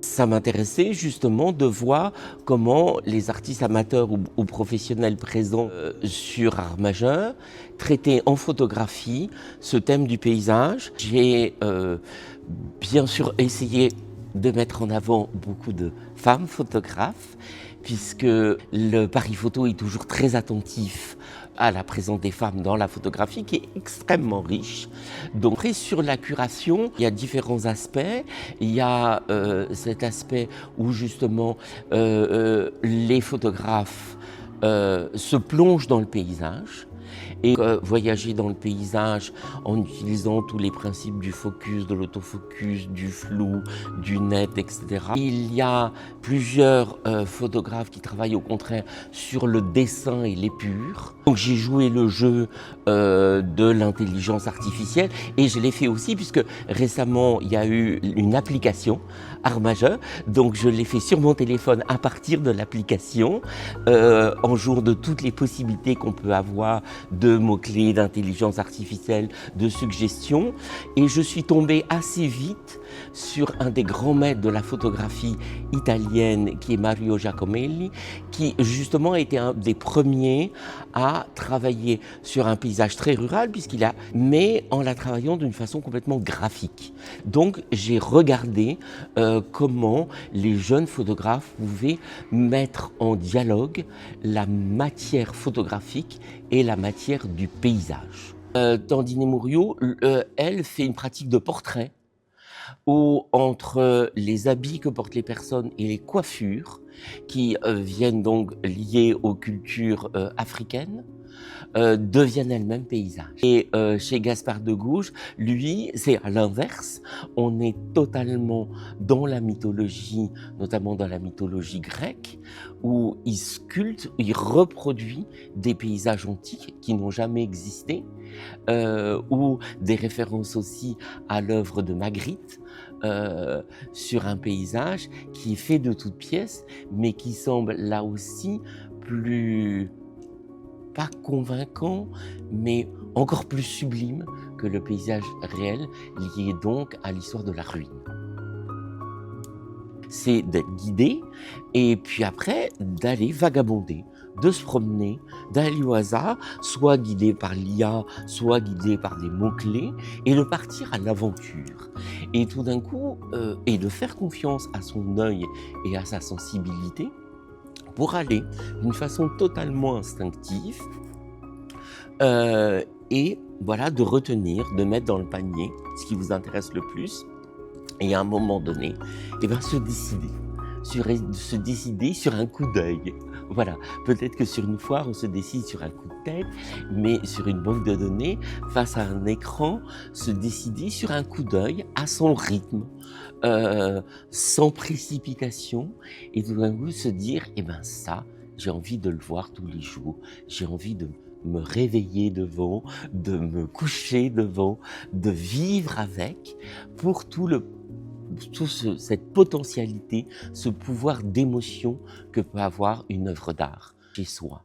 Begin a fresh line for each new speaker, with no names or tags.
Ça m'intéressait justement de voir comment les artistes amateurs ou professionnels présents sur Art Majeur traitaient en photographie ce thème du paysage. J'ai bien sûr essayé de mettre en avant beaucoup de femmes photographes, puisque le Paris Photo est toujours très attentif à la présence des femmes dans la photographie, qui est extrêmement riche. Donc après, sur la curation, il y a différents aspects. Il y a cet aspect où justement les photographes se plongent dans le paysage et voyager dans le paysage en utilisant tous les principes du focus, de l'autofocus, du flou, du net, etc. Il y a plusieurs photographes qui travaillent au contraire sur le dessin et l'épure. Donc j'ai joué le jeu de l'intelligence artificielle et je l'ai fait aussi puisque récemment il y a eu une application Art Majeur, donc je l'ai fait sur mon téléphone à partir de l'application en jouant de toutes les possibilités qu'on peut avoir de mots-clés, d'intelligence artificielle, de suggestions. Et je suis tombé assez vite sur un des grands maîtres de la photographie italienne qui est Mario Giacomelli, qui justement a été un des premiers à travailler sur un paysage très rural, mais en la travaillant d'une façon complètement graphique. Donc j'ai regardé comment les jeunes photographes pouvaient mettre en dialogue la matière photographique et la matière du paysage. Tandine Muriot, elle fait une pratique de portrait où entre les habits que portent les personnes et les coiffures qui viennent donc liées aux cultures africaines, deviennent elles-mêmes paysages. Et chez Gaspard de Gouges, lui, c'est à l'inverse. On est totalement dans la mythologie, notamment dans la mythologie grecque, où il sculpte, il reproduit des paysages antiques qui n'ont jamais existé, ou des références aussi à l'œuvre de Magritte, sur un paysage qui est fait de toutes pièces, mais qui semble là aussi plus, pas convaincant, mais encore plus sublime que le paysage réel, lié donc à l'histoire de la ruine. C'est d'être guidé et puis après d'aller vagabonder, de se promener, d'aller au hasard, soit guidé par l'IA, soit guidé par des mots-clés, et de partir à l'aventure. Et tout d'un coup, et de faire confiance à son œil et à sa sensibilité pour aller d'une façon totalement instinctive et voilà, de retenir, de mettre dans le panier ce qui vous intéresse le plus. Et à un moment donné, se décider sur un coup d'œil. Voilà, peut-être que sur une foire, on se décide sur un coup de tête, mais sur une banque de données, face à un écran, se décider sur un coup d'œil à son rythme, sans précipitation, et tout d'un coup se dire, ça, j'ai envie de le voir tous les jours, j'ai envie de me réveiller devant, de me coucher devant, de vivre avec, pour cette potentialité, ce pouvoir d'émotion que peut avoir une œuvre d'art chez soi.